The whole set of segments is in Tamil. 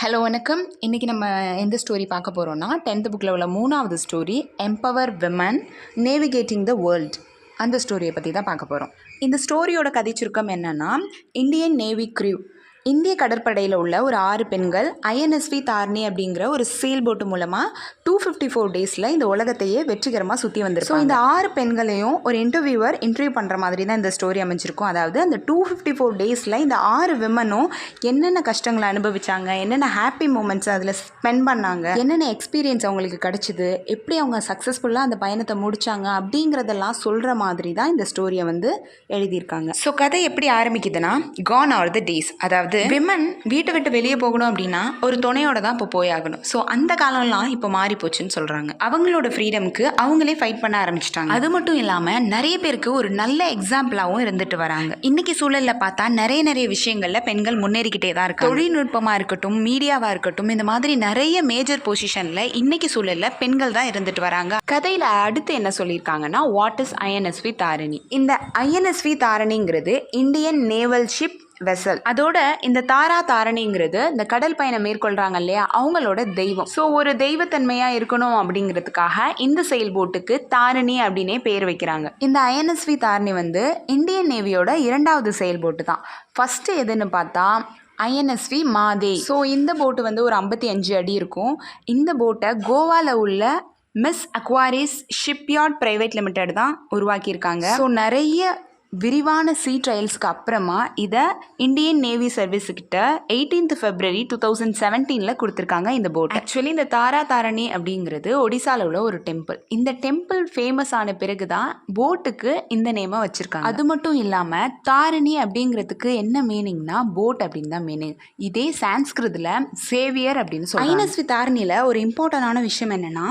ஹலோ வணக்கம். இன்றைக்கி நம்ம எந்த ஸ்டோரி பார்க்க போகிறோன்னா 10th புக்கில் உள்ள 3வது story empower women navigating the world. அந்த ஸ்டோரியை பற்றி தான் பார்க்க போகிறோம். இந்த ஸ்டோரியோட கதை சுருக்கம் என்னென்னா, இந்தியன் நேவி க்ரூ இந்திய கடற்படையில் உள்ள ஒரு 6 பெண்கள் ஐஎன்எஸ்வி தாரிணி அப்படிங்கிற ஒரு சேல் போட்டு மூலமாக 254 டேஸில் இந்த உலகத்தையே வெற்றிகரமாக சுற்றி வந்திருக்கும். ஸோ இந்த 6 பெண்களையும் ஒரு இன்டர்வியூவர் இன்டர்வியூ பண்ணுற மாதிரி தான் இந்த ஸ்டோரி அமைஞ்சிருக்கும். அதாவது அந்த 254 டேஸில் இந்த 6 விமனும் என்னென்ன கஷ்டங்களை அனுபவிச்சாங்க, என்னென்ன ஹாப்பி மூமெண்ட்ஸ் அதில் ஸ்பெண்ட் பண்ணாங்க, என்னென்ன எக்ஸ்பீரியன்ஸ் அவங்களுக்கு கிடச்சிது, எப்படி அவங்க சக்ஸஸ்ஃபுல்லாக அந்த பயணத்தை முடித்தாங்க அப்படிங்கிறதெல்லாம் சொல்கிற மாதிரி தான் இந்த ஸ்டோரியை எழுதியிருக்காங்க. ஸோ கதை எப்படி ஆரம்பிக்குதுன்னா, கான் ஆர் த டேஸ், அதாவது விமன் வீட்டை விட்டு வெளியே போகணும் அப்படின்னா ஒரு துணையோட தான் இப்போ போயாகணும். ஸோ அந்த காலம்லாம் இப்போ மாறி போச்சுன்னு சொல்கிறாங்க. அவங்களோட ஃப்ரீடம்க்கு அவங்களே ஃபைட் பண்ண ஆரம்பிச்சிட்டாங்க. அது மட்டும் இல்லாமல் நிறைய பேருக்கு ஒரு நல்ல எக்ஸாம்பிளாகவும் இருந்துட்டு வராங்க. இன்னைக்கு சூழலில் பார்த்தா நிறைய விஷயங்களில் பெண்கள் முன்னேறிக்கிட்டே தான் இருக்காங்க. தொழில்நுட்பமாக இருக்கட்டும், மீடியாவாக இருக்கட்டும், இந்த மாதிரி நிறைய மேஜர் பொசிஷனில் இன்னைக்கு சூழலில் பெண்கள் தான் இருந்துட்டு வராங்க. கதையில் அடுத்து என்ன சொல்லியிருக்காங்கன்னா, வாட் இஸ் ஐஎன்எஸ்வி தாரிணி. இந்த ஐஎன்எஸ்வி தாரிணிங்கிறது இந்தியன் நேவல் ஷிப் வெசல். அதோட இந்த தாரிணிங்கிறது இந்த கடல் பயணம் மேற்கொள்றாங்க இல்லையா, அவங்களோட தெய்வம். ஸோ ஒரு தெய்வத்தன்மையா இருக்கணும் அப்படிங்கிறதுக்காக இந்த செயல் போட்டுக்கு தாரிணி அப்படின்னே பேர் வைக்கிறாங்க. இந்த ஐஎன்எஸ்வி தாரிணி இந்தியன் நேவியோட 2வது செயல் போட்டு தான். ஃபர்ஸ்ட் எதுன்னு பார்த்தா ஐஎன்எஸ்வி மாதே. ஸோ இந்த போட்டு ஒரு 55 அடி இருக்கும். இந்த போட்டை கோவாவில் உள்ள மிஸ் அக்வாரிஸ் ஷிப்யார்ட் பிரைவேட் லிமிடெட் தான் உருவாக்கியிருக்காங்க. ஸோ நிறைய விரிவான சீ ட்ரையல்ஸ்க்கு அப்புறமா இதை இந்தியன் நேவி சர்வீஸுக்கிட்ட 18th February 2017 கொடுத்துருக்காங்க இந்த போட். ஆக்சுவலி இந்த தாரிணி அப்படிங்கிறது ஒடிசாவில் உள்ள ஒரு டெம்பிள். இந்த டெம்பிள் ஃபேமஸ் ஆன பிறகு தான் போட்டுக்கு இந்த நேமை வச்சுருக்காங்க. அது மட்டும் இல்லாமல் தாரிணி அப்படிங்கிறதுக்கு என்ன மீனிங்னா போட் அப்படின்னு தான் மீனிங். இதே சான்ஸ்கிருதில் சேவியர் அப்படின்னு சொல்லுவாங்க. ஐஎன்எஸ்வி தாரிணியில் ஒரு இம்பார்ட்டண்டான விஷயம் என்னென்னா,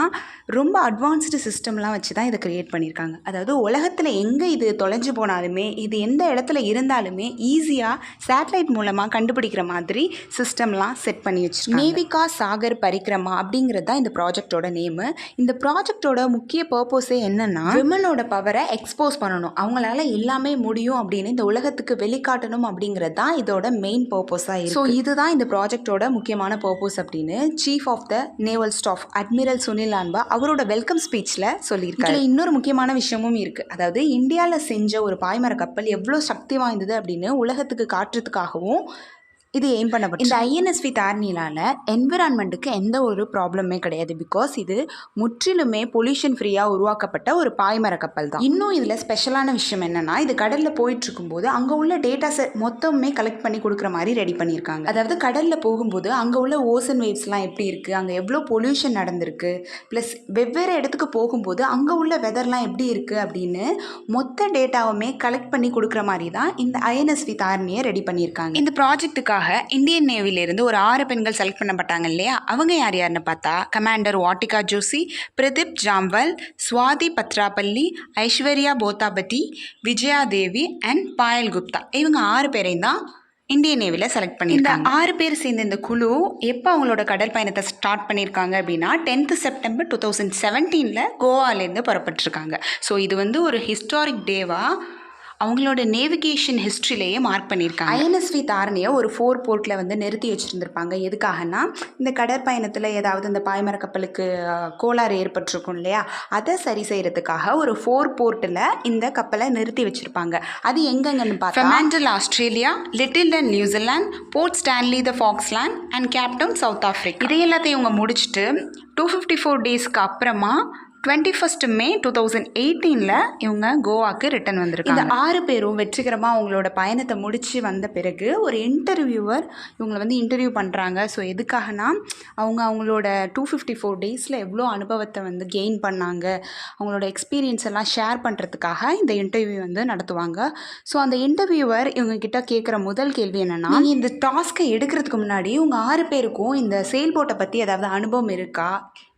ரொம்ப அட்வான்ஸ்டு சிஸ்டம்லாம் வச்சு தான் இதை கிரியேட் பண்ணியிருக்காங்க. அதாவது உலகத்தில் எங்கே இது தொலைஞ்சு போனாலும் இது எந்த இடத்துல இருந்தாலுமே ஈஸியாக சேட்டலைட் மூலமாக கண்டுபிடிக்கிற மாதிரி சிஸ்டம்லாம் செட் பண்ணி வச்சிருக்காங்க. நேவிகா சாகர் பரிக்ரமா அப்படிங்கிறது தான் இந்த ப்ராஜெக்டோட நேமு. இந்த ப்ராஜெக்டோட முக்கிய பர்பஸே என்னன்னா, விமனோட பவரை எக்ஸ்போஸ் பண்ணணும், அவங்களால எல்லாமே முடியும் அப்படின்னு இந்த உலகத்துக்கு வெளிக்காட்டணும் அப்படிங்கிறது தான் இதோட மெயின் பர்பஸாக இருக்கு. ஸோ இதுதான் இந்த ப்ராஜெக்டோட முக்கியமான பர்பஸ் அப்படின்னு chief of the naval staff admiral Sunil Lanba அவரோட வெல்கம் ஸ்பீச்சில் சொல்லியிருக்காரு. இன்னொரு முக்கியமான விஷயமும் இருக்குது. அதாவது இந்தியாவில் செஞ்ச ஒரு பாய்மர கப்பல் எவ்வளோ சக்தி வாய்ந்தது அப்படின்னு உலகத்துக்கு காட்டுறதுக்காகவும் இது எய்ம் பண்ணப்படும். இந்த ஐஎன்எஸ்வி தாரிணியால் என்விரான்மெண்ட்டுக்கு எந்த ஒரு ப்ராப்ளமே கிடையாது. பிகாஸ் இது முற்றிலுமே பொல்யூஷன் ஃப்ரீயாக உருவாக்கப்பட்ட ஒரு பாய்மர கப்பல் தான். இன்னும் இதில் ஸ்பெஷலான விஷயம் என்னென்னா, இது கடலில் போயிட்டு இருக்கும்போது அங்கே உள்ள டேட்டாஸை மொத்தமே கலெக்ட் பண்ணி கொடுக்குற மாதிரி ரெடி பண்ணியிருக்காங்க. அதாவது கடலில் போகும்போது அங்கே உள்ள ஓசன் வேவ்ஸ்லாம் எப்படி இருக்குது, அங்கே எவ்வளோ பொல்யூஷன் நடந்திருக்கு, ப்ளஸ் வெவ்வேறு இடத்துக்கு போகும்போது அங்கே உள்ள வெதர்லாம் எப்படி இருக்குது அப்படின்னு மொத்த டேட்டாவுமே கலெக்ட் பண்ணி கொடுக்குற மாதிரி தான் இந்த ஐஎன்எஸ்வி தாரிணியை ரெடி பண்ணியிருக்காங்க. இந்த ப்ராஜெக்ட்டுக்காக இந்தியன் நேவிலிருந்து ஒரு 6 பெண்கள் செலக்ட் பண்ணப்பட்டாங்க இல்லையா. அவங்க யாருன்னு பார்த்தா, கமாண்டர் வாட்டிகா ஜோஷி, பிரதீப் ஜாம்வல், சுவாதி பத்ராபள்ளி, ஐஸ்வர்யா போத்தாபதி, விஜயா தேவி அண்ட் பாயல் குப்தா. இவங்க 6 பேரையும் தான் இந்தியன் நேவியில் செலக்ட் பண்ணியிருக்காங்க. இந்த 6 பேர் சேர்ந்த இந்த குழு எப்போ அவங்களோட கடல் பயணத்தை ஸ்டார்ட் பண்ணியிருக்காங்க அப்படின்னா 10th September 2017 கோவாலேருந்து புறப்பட்டுருக்காங்க. ஸோ இது ஒரு ஹிஸ்டாரிக் டேவாக அவங்களோட நேவிகேஷன் ஹிஸ்ட்ரியிலேயே மார்க் பண்ணியிருக்காங்க. ஐஎன்எஸ்வி தாரிணியை ஒரு 4 போர்ட்டில் நிறுத்தி வச்சுருந்துருப்பாங்க. எதுக்காகனா, இந்த கடற்பயணத்தில் ஏதாவது இந்த பாய்மர கப்பலுக்கு கோளாறு ஏற்பட்டிருக்கும் இல்லையா, அதை சரி செய்கிறதுக்காக ஒரு 4 போர்ட்டில் இந்த கப்பலை நிறுத்தி வச்சுருப்பாங்க. அது எங்கெங்கன்னு பார்த்தா, Fremantle Australia, Lyttelton and New Zealand, Port Stanley the Falkland and Cape Town South Africa. இதை எல்லாத்தையும் இவங்க முடிச்சுட்டு 254 டேஸ்க்கு அப்புறமா 21st May 2018 இவங்க கோவாக்கு ரிட்டர்ன் வந்திருக்காங்க. இந்த 6 பேரும் வெற்றிகரமாக அவங்களோட பயணத்தை முடித்து வந்த பிறகு ஒரு இன்டர்வியூவர் இவங்களை இன்டர்வியூ பண்ணுறாங்க. ஸோ எதுக்காகனா, அவங்களோட 254 டேஸில் எவ்வளோ அனுபவத்தை கெயின் பண்ணாங்க, அவங்களோட எக்ஸ்பீரியன்ஸ் எல்லாம் ஷேர் பண்ணுறதுக்காக இந்த இன்டர்வியூ நடத்துவாங்க. ஸோ அந்த இன்டர்வியூவர் இவங்ககிட்ட கேட்குற முதல் கேள்வி என்னென்னா, நீங்கள் இந்த டாஸ்க்கை எடுக்கிறதுக்கு முன்னாடி உங்கள் 6 பேருக்கும் இந்த செயல்போட்டை பற்றி ஏதாவது அனுபவம் இருக்கா,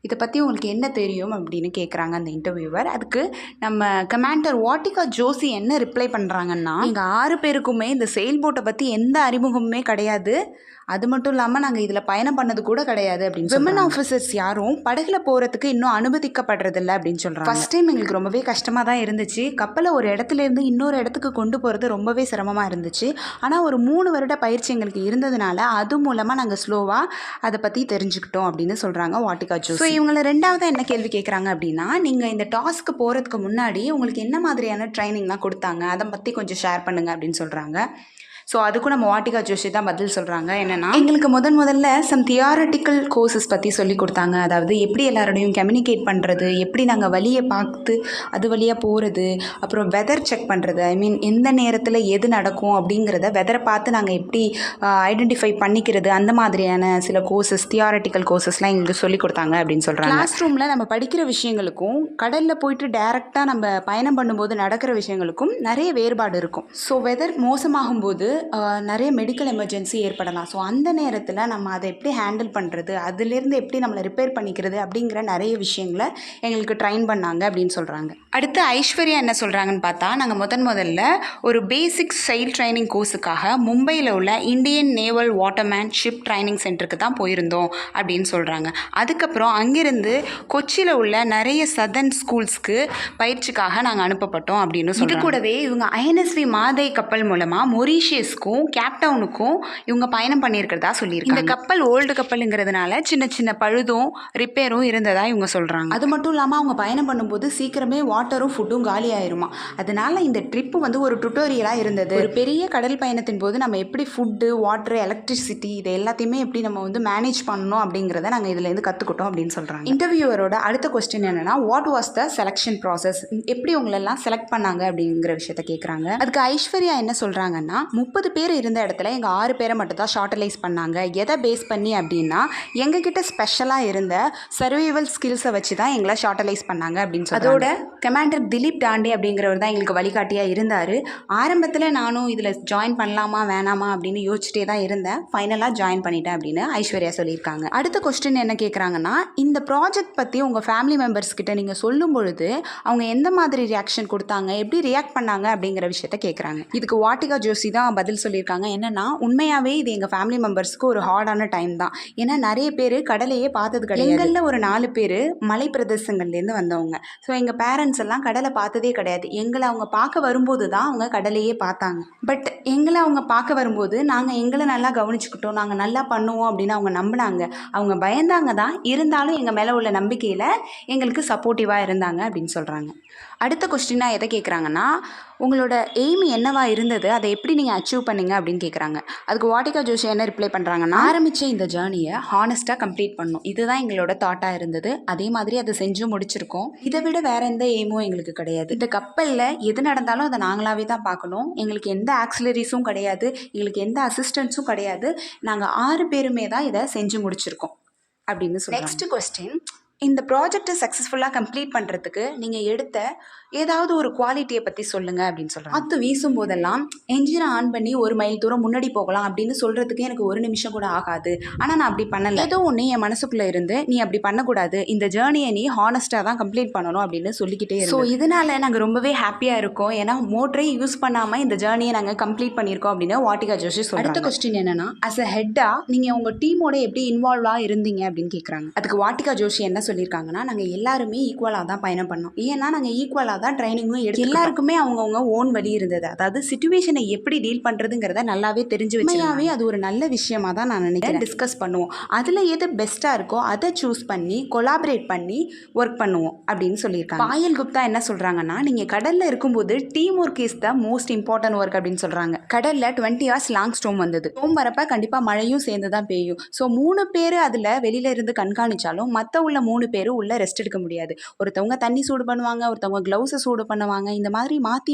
இதை பற்றி உங்களுக்கு என்ன தெரியும் அப்படின்னு கேட்குறாங்க அந்த இன்டர்வியூவர். அதுக்கு நம்ம கமாண்டர் வாட்டிகா ஜோஷி என்ன ரிப்ளை பண்ணுறாங்கன்னா, எங்கள் 6 பேருக்குமே இந்த செயல்போட்டை பற்றி எந்த அறிமுகமுமே கிடையாது, அது மட்டும் இல்லாமல் நாங்கள் இதில் பயணம் பண்ணது கூட கிடையாது அப்படின்னு விமன் ஆஃபீஸர்ஸ் யாரும் படகுல போகிறதுக்கு இன்னும் அனுமதிக்கப்படுறதில்ல அப்படின்னு சொல்கிறாங்க. ஃபர்ஸ்ட் டைம் எங்களுக்கு ரொம்பவே கஷ்டமாக தான் இருந்துச்சு. கப்பலை ஒரு இடத்துலேருந்து இன்னொரு இடத்துக்கு கொண்டு போகிறது ரொம்பவே சிரமமாக இருந்துச்சு. ஆனால் ஒரு 3 வருட பயிற்சி எங்களுக்கு இருந்ததுனால அது மூலமாக நாங்கள் ஸ்லோவாக அதை பற்றி தெரிஞ்சுக்கிட்டோம் அப்படின்னு சொல்கிறாங்க வாட்டிகா ஜோஷி. ஸோ இவங்களை ரெண்டாவது என்ன கேள்வி கேட்குறாங்க அப்படின்னா, நீங்கள் இந்த டாஸ்க்கு போகிறதுக்கு முன்னாடி உங்களுக்கு என்ன மாதிரியான ட்ரைனிங்லாம் கொடுத்தாங்க, அதை பற்றி கொஞ்சம் ஷேர் பண்ணுங்கள் அப்படின்னு சொல்கிறாங்க. ஸோ அதுக்கும் நம்ம வாட்டிகா ஜோஷி தான் பதில் சொல்கிறாங்க. என்னென்னா, எங்களுக்கு முதல்ல சம் தியாரட்டிக்கல் கோர்சஸ் பற்றி சொல்லி கொடுத்தாங்க. அதாவது எப்படி எல்லாரோடையும் கம்யூனிகேட் பண்ணுறது, எப்படி நாங்கள் வழியை பார்த்து அது வழியாக போகிறது, அப்புறம் வெதர் செக் பண்ணுறது, ஐ மீன் எந்த நேரத்தில் எது நடக்கும் அப்படிங்கிறத வெதரை பார்த்து நாங்கள் எப்படி ஐடென்டிஃபை பண்ணிக்கிறது, அந்த மாதிரியான சில கோர்சஸ் தியாரட்டிக்கல் கோர்சஸ்லாம் எங்களுக்கு சொல்லி கொடுத்தாங்க அப்படின்னு சொல்கிறாங்க. கிளாஸ் ரூமில் நம்ம படிக்கிற விஷயங்களுக்கும் கடலில் போயிட்டு டேரெக்டாக நம்ம பயணம் பண்ணும்போது நடக்கிற விஷயங்களுக்கும் நிறைய வேறுபாடு இருக்கும். ஸோ வெதர் மோசமாகும்போது நிறைய மெடிக்கல் எமர்ஜென்சி ஏற்படலாம். ஸோ அந்த நேரத்தில் நம்ம அதை எப்படி ஹேண்டில் பண்ணுறது, அதுலேருந்து எப்படி நம்மளை ரிப்பேர் பண்ணிக்கிறது அப்படிங்கிற நிறைய விஷயங்களை எங்களுக்கு ட்ரைன் பண்ணாங்க அப்படின்னு சொல்கிறாங்க. அடுத்து ஐஸ்வர்யா என்ன சொல்கிறாங்கன்னு பார்த்தா, நாங்கள் முதல்ல ஒரு பேசிக் சைல் ட்ரைனிங் கோர்ஸுக்காக மும்பையில் உள்ள Indian naval waterman ship training சென்டருக்கு தான் போயிருந்தோம் அப்படின்னு சொல்கிறாங்க. அதுக்கப்புறம் அங்கிருந்து கொச்சியில் உள்ள நிறைய சதர்ன் ஸ்கூல்ஸ்க்கு பயிற்சிக்காக நாங்கள் அனுப்பப்பட்டோம் அப்படின்னு சொல்கிறாங்க. இது கூடவே இவங்க ஐஎன்எஸ்வி மாதை கப்பல் மூலமாக மொரீஷியஸ்க்கும் கேப்டவுனுக்கும் இவங்க பயணம் பண்ணியிருக்கிறதா சொல்லியிருக்காங்க. இந்த கப்பல் ஓல்டு கப்பலுங்கிறதுனால சின்ன சின்ன பழுதும் ரிப்பேரும் இருந்ததா இவங்க சொல்கிறாங்க. அது மட்டும் இல்லாமல் அவங்க பயணம் பண்ணும்போது சீக்கிரமே வாட்டரும் ஃபுட்டும் காலி ஆயிருமா. அதனால இந்த ட்ரிப்பு வந்து ஒரு டுட்டோரியலாக இருந்தது. ஒரு பெரிய கடல் பயணத்தின் போது நம்ம எப்படி ஃபுட்டு, வாட்டர், எலக்ட்ரிசிட்டி இது எல்லாத்தையுமே எப்படி நம்ம வந்து மேனேஜ் பண்ணணும் அப்படிங்கிறத நாங்கள் இதுலேருந்து கற்றுக்கிட்டோம் அப்படின்னு சொல்கிறாங்க. இன்டர்வியூவரோட அடுத்த கொஸ்டின் என்னென்னா, what was the selection process, எப்படி உங்களெல்லாம் செலக்ட் பண்ணாங்க அப்படிங்கிற விஷயத்த கேட்குறாங்க. அதுக்கு ஐஸ்வர்யா என்ன சொல்கிறாங்கன்னா, 30 பேர் இருந்த இடத்துல எங்கள் 6 பேரை மட்டும் தான் ஷார்ட்டலைஸ் பண்ணாங்க. எதை பேஸ் பண்ணி அப்படின்னா, எங்ககிட்ட ஸ்பெஷலாக இருந்த சர்வைவல் ஸ்கில்ஸை வச்சு தான் எங்களை ஷார்ட்டலைஸ் பண்ணாங்க அப்படின்னு சொல்லி. அதோட கமாண்டர் திலீப் டாண்டே அப்படிங்கிறவர் தான் எங்களுக்கு வழிகாட்டியாக இருந்தார். ஆரம்பத்தில் நானும் இதில் ஜாயின் பண்ணலாமா வேணாமா அப்படின்னு யோசிச்சுட்டே தான் இருந்தேன். ஃபைனலாக ஜாயின் பண்ணிட்டேன் அப்படின்னு ஐஸ்வர்யா சொல்லியிருக்காங்க. அடுத்த கொஸ்டின் என்ன கேட்குறாங்கன்னா, இந்த ப்ராஜெக்ட் பற்றி உங்கள் ஃபேமிலி மெம்பர்ஸ் கிட்ட நீங்கள் சொல்லும் பொழுது அவங்க எந்த மாதிரி ரியாக்ஷன் கொடுத்தாங்க, எப்படி ரியாக்ட் பண்ணாங்க அப்படிங்கிற விஷயத்த கேட்குறாங்க. இதுக்கு வாட்டிகா ஜோஷி தான் பதில் சொல்லியிருக்காங்க. என்னென்னா, உண்மையாகவே இது எங்கள் ஃபேமிலி மெம்பர்ஸ்க்கு ஒரு ஹார்டான டைம் தான். ஏன்னா நிறைய பேர் கடலையே பார்த்தது கிடையாது. எங்களில் ஒரு 4 பேர் மலை பிரதேசங்கள்லேருந்து வந்தவங்க. ஸோ எங்கள் பேரண்ட்ஸ் எல்லாம் கடலை பார்த்ததே கிடையாது. எங்களை அவங்க பார்க்க வரும்போது தான் அவங்க கடலையே பார்த்தாங்க. பட் எங்களை அவங்க பார்க்க வரும்போது நாங்கள் எங்களை நல்லா கவனிச்சுக்கிட்டோம், நாங்கள் நல்லா பண்ணுவோம் அப்படின்னு அவங்க நம்பினாங்க. அவங்க பயந்தாங்க தான், இருந்தாலும் எங்கள் மேலே உள்ள நம்பிக்கையில் எங்களுக்கு சப்போர்ட்டிவாக இருந்தாங்க அப்படின்னு சொல்கிறாங்க. அடுத்த கொஸ்டினாக எதை கேட்குறாங்கன்னா, உங்களோட எய்ம் என்னவா இருந்தது, அதை எப்படி நீங்கள் அச்சீவ் பண்ணீங்க அப்படின்னு கேட்குறாங்க. அதுக்கு வாட்டிகா ஜோஷி என்ன ரிப்ளை பண்ணுறாங்கன்னா, ஆரம்பித்த இந்த ஜேர்னியை ஹானஸ்ட்டாக கம்ப்ளீட் பண்ணணும், இதுதான் எங்களோட தாட்டாக இருந்தது. அதே மாதிரி அதை செஞ்சு முடிச்சிருக்கோம். இதை விட வேறு எந்த எய்மும் எங்களுக்கு கிடையாது. இந்த கப்பலில் எது நடந்தாலும் அதை நாங்களாவே தான் பார்க்கணும். எங்களுக்கு எந்த ஆக்சிலரிஸும் கிடையாது, எங்களுக்கு எந்த அசிஸ்டன்ஸும் கிடையாது. நாங்கள் 6 பேருமே தான் இதை செஞ்சு முடிச்சிருக்கோம் அப்படின்னு சொல்லுங்கள். நெக்ஸ்ட் கொஸ்டின், இந்த ப்ராஜெக்டை சக்ஸஸ்ஃபுல்லாக கம்ப்ளீட் பண்ணுறதுக்கு நீங்கள் எடுத்த ஏதாவது ஒரு குவாலிட்டியை பற்றி சொல்லுங்கள் அப்படின்னு சொல்கிறாங்க. காற்று வீசும் போதெல்லாம் என்ஜினை ஆன் பண்ணி 1 மைல் தூரம் முன்னாடி போகலாம் அப்படின்னு சொல்கிறதுக்கு எனக்கு 1 நிமிஷம் கூட ஆகாது. ஆனால் நான் அப்படி பண்ணலை. ஏதோ ஒன்று என் மனசுக்குள்ளே இருந்து, நீ அப்படி பண்ணக்கூடாது, இந்த ஜேர்னியை நீ ஹானஸ்ட்டாக தான் கம்ப்ளீட் பண்ணணும் அப்படின்னு சொல்லிக்கிட்டே இருக்கோம். ஸோ இதனால் நாங்கள் ரொம்பவே ஹாப்பியாக இருக்கோம். ஏன்னா மோட்டரை யூஸ் பண்ணாமல் இந்த ஜேர்னியை நாங்கள் கம்ப்ளீட் பண்ணியிருக்கோம் அப்படின்னு வாட்டிகா ஜோஷி சொல்கிறாங்க. அடுத்த கொஸ்டின் என்னென்னா, அஸ் அ ஹெட்டாக நீங்கள் உங்கள் டீமோட எப்படி இன்வால்வாக இருந்தீங்க அப்படின்னு கேட்குறாங்க. அதுக்கு வாட்டிகா ஜோஷி என்ன சொல்லியிருக்காங்கன்னா, நாங்கள் எல்லாருமே ஈக்குவலாக தான் பயணம் பண்ணோம். ஏன்னா நாங்கள் ஈக்குவலாக தான் ட்ரைனிங்கும் எடுத்து எல்லாருக்குமே அவங்கவுங்க ஓன் வழி இருந்தது. அதாவது சிச்சுவேஷனை எப்படி டீல் பண்ணுறதுங்கிறத நல்லாவே தெரிஞ்சு வச்சுயாவே அது ஒரு நல்ல விஷயமா தான் நான் நினைக்கிறேன். டிஸ்கஸ் பண்ணுவோம், அதில் எது பெஸ்ட்டாக இருக்கோ அதை சூஸ் பண்ணி கொலாபரேட் பண்ணி ஒர்க் பண்ணுவோம் அப்படின்னு சொல்லியிருக்காங்க. பாயல் குப்தா என்ன சொல்கிறாங்கன்னா, நீங்கள் கடலில் இருக்கும்போது team work is the most important work அப்படின்னு சொல்கிறாங்க. கடலில் 20 hours லாங் ஸ்டோம் வந்தது. ஸ்டோம் வரப்போ கண்டிப்பாக மழையும் சேர்ந்து தான் பெய்யும். ஸோ 3 பேர் அதில் வெளியில இருந்து கண்காணிச்சாலும் மற்ற உள்ள 3 பேர் உள்ள ரெஸ்ட் எடுக்க முடியாது. ஒருத்தவங்க தண்ணி சூடு பண்ணுவாங்க, ஒருத்தவங்க க்ளவுஸை சூடு பண்ணுவாங்க. இந்த மாதிரி மாற்றி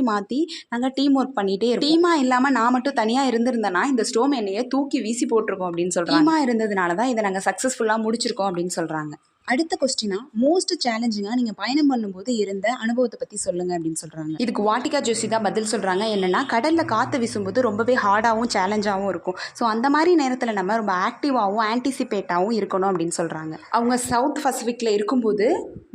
நாங்கள் டீம் ஒர்க் பண்ணிகிட்டே இருக்கோம். டீமாக இல்லாமல் நான் மட்டும் தனியாக இருந்திருந்தேன்னா இந்த ஸ்டோம் என்னையை தூக்கி வீசி போட்டிருக்கோம் அப்படின்னு சொல்கிறாங்க. டீமாக இருந்ததுனால தான் இதை நாங்கள் சக்ஸஸ்ஃபுல்லாக முடிச்சிருக்கோம் அப்படின்னு சொல்கிறாங்க. அடுத்த கொஸ்டினா மோஸ்ட் சேலஞ்சிங்காக நீங்கள் பயணம் பண்ணும்போது இருந்த அனுபவத்தை பற்றி சொல்லுங்கள் அப்படின்னு சொல்கிறாங்க. இதுக்கு வாட்டிகா ஜோஷி தான் பதில் சொல்கிறாங்க. என்னென்னா, கடலில் காற்று வீசும்போது ரொம்பவே ஹார்டாகவும் சேலஞ்சாகவும் இருக்கும். ஸோ அந்த மாதிரி நேரத்தில் நம்ம ரொம்ப ஆக்டிவாகவும் ஆன்டிசிபேட்டாகவும் இருக்கணும் அப்படின்னு சொல்கிறாங்க. அவங்க சவுத் பசிபிக்கில் இருக்கும்போது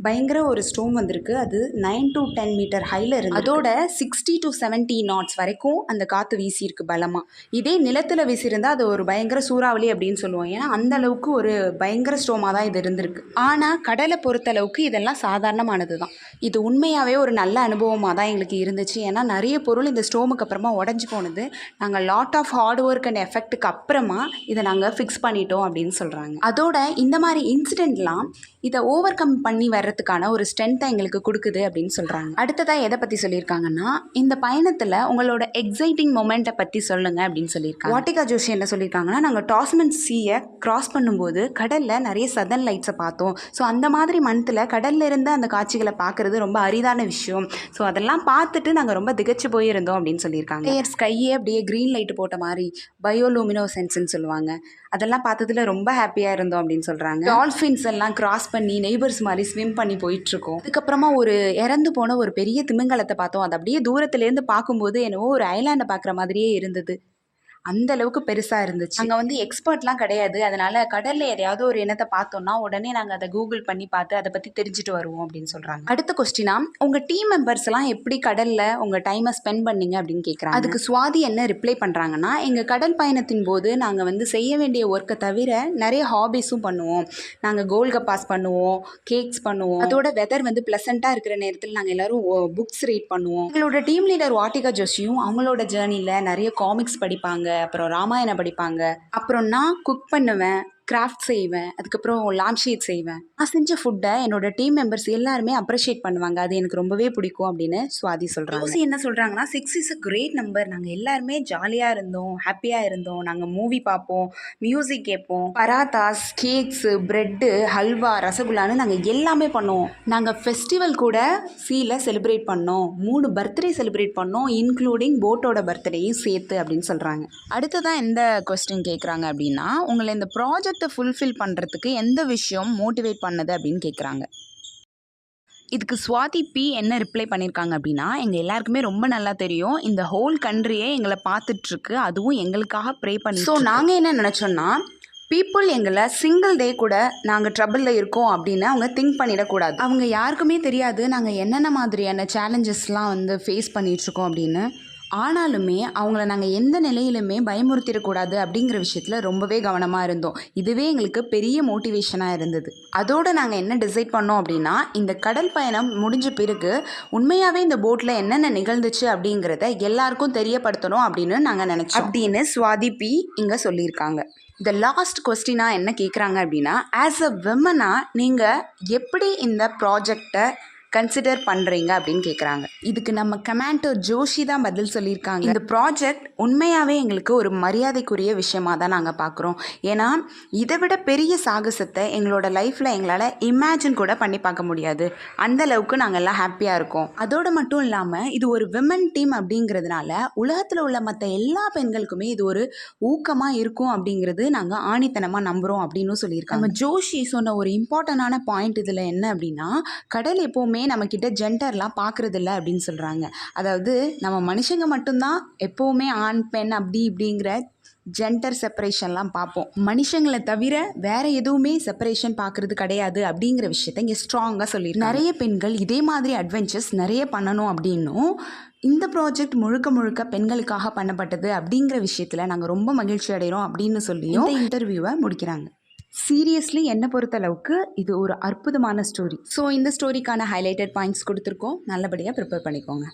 பயங்கர ஒரு ஸ்டோம் வந்திருக்கு. அது 9 to 10 மீட்டர் ஹையில் இருந்து அதோட 60 to 70 knots வரைக்கும் அந்த காற்று வீசியிருக்கு பலமாக. இதே நிலத்தில் வீசியிருந்தால் அது ஒரு பயங்கர சூறாவளி அப்படின்னு சொல்லுவோம். ஏன்னா அந்த அளவுக்கு ஒரு பயங்கர ஸ்டோமாக தான் இது இருந்திருக்கு. ஆனால் கடலை பொறுத்தளவுக்கு இதெல்லாம் சாதாரணமானது தான். இது உண்மையாகவே ஒரு நல்ல அனுபவமாக தான் எங்களுக்கு இருந்துச்சு. ஏன்னா நிறைய பொருள் இந்த ஸ்டோமுக்கு அப்புறமா உடஞ்சி போனது. நாங்கள் lot of hard work and எஃபெக்ட்டுக்கு அப்புறமா இதை நாங்கள் ஃபிக்ஸ் பண்ணிட்டோம் அப்படின்னு சொல்கிறாங்க. அதோட இந்த மாதிரி இன்சிடெண்ட்லாம் இதை ஓவர் கம் பண்ணி வர்றதுக்கான ஒரு ஸ்ட்ரென்த்தை எங்களுக்கு கொடுக்குது அப்படின்னு சொல்கிறாங்க. அடுத்ததாக எதை பற்றி சொல்லியிருக்காங்கன்னா, இந்த பயணத்தில் உங்களோட எக்ஸைட்டிங் மொமெண்ட்டை பற்றி சொல்லுங்கள் அப்படின்னு சொல்லியிருக்காங்க. வாட்டிகா ஜோஷி என்ன சொல்லியிருக்காங்கன்னா, நாங்கள் டாஸ்மன் சீயை கிராஸ் பண்ணும்போது கடலில் நிறைய சதர்ன் லைட்ஸை பார்த்தோம். ஸோ அந்த மாதிரி மந்த்தில் கடல்ல இருந்து அந்த காட்சிகளை பார்க்குறது ரொம்ப அரிதான விஷயம். ஸோ அதெல்லாம் பார்த்துட்டு நாங்கள் ரொம்ப திகச்சு போயிருந்தோம் அப்படின்னு சொல்லியிருக்காங்க. ஸ்கையே அப்படியே க்ரீன் லைட்டு போட்ட மாதிரி பயோலூமினோசென்ஸ்ன்னு சொல்லுவாங்க. அதெல்லாம் பார்த்ததுல ரொம்ப ஹாப்பியாக இருந்தோம் அப்படின்னு சொல்கிறாங்க. டால்ஃபின்ஸ் எல்லாம் கிராஸ் பண்ணி நெய்பர்ஸ் மாதிரி ஸ்விம் பண்ணி போயிட்டுருக்கோம். அதுக்கப்புறமா ஒரு இறந்து போன ஒரு பெரிய திமிங்கலத்தை பார்த்தோம். அது அப்படியே தூரத்துலேருந்து பார்க்கும்போது என்னவோ ஒரு ஐலாண்டை பார்க்குற மாதிரியே இருந்தது. அந்த அளவுக்கு பெருசாக இருந்துச்சு. அங்கே வந்து எக்ஸ்பர்ட்லாம் கிடையாது. அதனால் கடலில் எதையாவது ஒரு இனத்தை பார்த்தோன்னா உடனே நாங்கள் அதை கூகுள் பண்ணி பார்த்து அதை பற்றி தெரிஞ்சுட்டு வருவோம் அப்படின்னு சொல்கிறாங்க. அடுத்த கொஸ்டினா, உங்கள் டீம் மெம்பர்ஸ்லாம் எப்படி கடலில் உங்கள் டைமை ஸ்பெண்ட் பண்ணீங்க அப்படின்னு கேட்குறாங்க. அதுக்கு சுவாதி என்ன ரிப்ளை பண்ணுறாங்கன்னா, எங்கள் கடல் பயணத்தின் போது நாங்கள் வந்து செய்ய வேண்டிய ஒர்க்கை தவிர நிறைய ஹாபிஸும் பண்ணுவோம். நாங்கள் கோல்க பாஸ் பண்ணுவோம், கேக்ஸ் பண்ணுவோம். அதோட வெதர் வந்து ப்ளசண்ட்டாக இருக்கிற நேரத்தில் நாங்கள் எல்லோரும் புக்ஸ் ரீட் பண்ணுவோம். எங்களோட டீம் லீடர் வாட்டிகா ஜோஷியும் அவங்களோட ஜேர்னியில் நிறைய காமிக்ஸ் படிப்பாங்க, அப்புறம் ராமாயணம் படிப்பாங்க. அப்புறம் நான் குக் பண்ணுவேன், கிராஃப்ட் செய்வேன், அதுக்கப்புறம் லாம்ப் ஷீட் செய்வேன். நான் செஞ்ச ஃபுட்டை என்னோட டீம் மெம்பர்ஸ் எல்லாருமே அப்ரிஷியேட் பண்ணுவாங்க. அது எனக்கு ரொம்பவே பிடிக்கும் அப்படின்னு சுவாதி சொல்கிறாங்க. ஜோசி என்ன சொல்கிறாங்கன்னா, 6 இஸ் அ கிரேட் நம்பர். நாங்கள் எல்லாருமே ஜாலியாக இருந்தோம், ஹாப்பியாக இருந்தோம். நாங்கள் மூவி பார்ப்போம், மியூசிக் கேட்போம், பராத்தாஸ், கேக்ஸு, ப்ரெட்டு, ஹல்வா, ரசகுல்லான்னு நாங்கள் எல்லாமே பண்ணுவோம். நாங்கள் ஃபெஸ்டிவல் கூட சீல செலிப்ரேட் பண்ணோம். 3 பர்த்டே செலிப்ரேட் பண்ணோம், இன்க்ளூடிங் போட்டோட பர்த்டேயும் சேர்த்து அப்படின்னு சொல்கிறாங்க. அடுத்ததான் எந்த கொஸ்டின் கேட்குறாங்க அப்படின்னா, உங்களை இந்த ப்ராஜெக்ட் ஃபுல்ஃபில் பண்ணுறதுக்கு எந்த விஷயம் மோட்டிவேட் பண்ணது அப்படின்னு கேட்குறாங்க. இதுக்கு சுவாதி பி என்ன ரிப்ளை பண்ணியிருக்காங்க அப்படின்னா, எங்கள் எல்லாருக்குமே ரொம்ப நல்லா தெரியும், இந்த ஹோல் கண்ட்ரியே எங்களை பார்த்துட்ருக்கு, அதுவும் எங்களுக்காக ப்ரே பண்ணி. ஸோ நாங்கள் என்ன நினச்சோன்னா, பீப்புள் எங்களை சிங்கிள் டே கூட நாங்கள் ட்ரபிளில் இருக்கோம் அப்படின்னு அவங்க திங்க் பண்ணிடக்கூடாது. அவங்க யாருக்குமே தெரியாது நாங்கள் என்னென்ன மாதிரியான சேலஞ்சஸ்லாம் வந்து ஃபேஸ் பண்ணிகிட்ருக்கோம் அப்படின்னு. ஆனாலுமே அவங்கள நாங்கள் எந்த நிலையிலுமே பயமுறுத்திடக்கூடாது அப்படிங்கிற விஷயத்தில் ரொம்பவே கவனமாக இருந்தோம். இதுவே எங்களுக்கு பெரிய மோட்டிவேஷனாக இருந்தது. அதோடு நாங்கள் என்ன டிசைட் பண்ணோம் அப்படின்னா, இந்த கடல் பயணம் முடிஞ்ச பிறகு உண்மையாகவே இந்த போட்டில் என்னென்ன நிகழ்ந்துச்சு அப்படிங்கிறத எல்லாருக்கும் தெரியப்படுத்தணும் அப்படின்னு நாங்கள் நினச்சோம் அப்படின்னு சுவாதி பி இங்கே சொல்லியிருக்காங்க. இந்த லாஸ்ட் கொஸ்டினாக என்ன கேட்குறாங்க அப்படின்னா, ஆஸ் அ விமனாக நீங்கள் எப்படி இந்த ப்ராஜெக்டை கன்சிடர் பண்ணுறீங்க அப்படின்னு கேட்குறாங்க. இதுக்கு நம்ம கமாண்டர் ஜோஷி தான் பதில் சொல்லியிருக்காங்க. இந்த ப்ராஜெக்ட் உண்மையாகவே எங்களுக்கு ஒரு மரியாதைக்குரிய விஷயமாக தான் நாங்கள் பார்க்குறோம். ஏன்னா இதை விட பெரிய சாகசத்தை எங்களோட லைஃப்பில் எங்களால் இமேஜின் கூட பண்ணி பார்க்க முடியாது. அந்தளவுக்கு நாங்கள் எல்லாம் ஹாப்பியாக இருக்கோம். அதோடு மட்டும் இல்லாமல் இது ஒரு விமன் டீம் அப்படிங்கிறதுனால உலகத்தில் உள்ள மற்ற எல்லா பெண்களுக்குமே இது ஒரு ஊக்கமாக இருக்கும் அப்படிங்கிறது நாங்கள் ஆணித்தனமாக நம்புகிறோம் அப்படின்னு சொல்லியிருக்காங்க. நம்ம ஜோஷி சொன்ன ஒரு இம்பார்ட்டண்டான பாயிண்ட் இதில் என்ன அப்படின்னா, கடல் எப்போவுமே நம்மக்கிட்ட ஜெண்டர்லாம் பார்க்குறதில்ல அப்படின்னு சொல்கிறாங்க. அதாவது நம்ம மனுஷங்க மட்டும்தான் எப்போவுமே ஆண் பெண் அப்படி இப்படிங்கிற ஜெண்டர் செப்பரேஷன்லாம் பார்ப்போம். மனுஷங்களை தவிர வேறு எதுவுமே செப்பரேஷன் பார்க்குறது கிடையாது அப்படிங்கிற விஷயத்த இங்கே ஸ்ட்ராங்காக சொல்லியிருக்காங்க. நிறைய பெண்கள் இதே மாதிரி அட்வென்ச்சர்ஸ் நிறைய பண்ணணும் அப்படின்னும், இந்த ப்ராஜெக்ட் முழுக்க பெண்களுக்காக பண்ணப்பட்டது அப்படிங்கிற விஷயத்தில் நாங்கள் ரொம்ப மகிழ்ச்சி அடைகிறோம் அப்படின்னு சொல்லியும் இந்த இன்டர்வியூவை முடிக்கிறாங்க. சீரியஸ்லி என்னை பொறுத்தளவுக்கு இது ஒரு அற்புதமான ஸ்டோரி. ஸோ இந்த ஸ்டோரிக்கான ஹைலைட்டட் பாயிண்ட்ஸ் கொடுத்துருக்கோம். நல்லபடியாக ப்ரிப்பேர் பண்ணிக்கோங்க.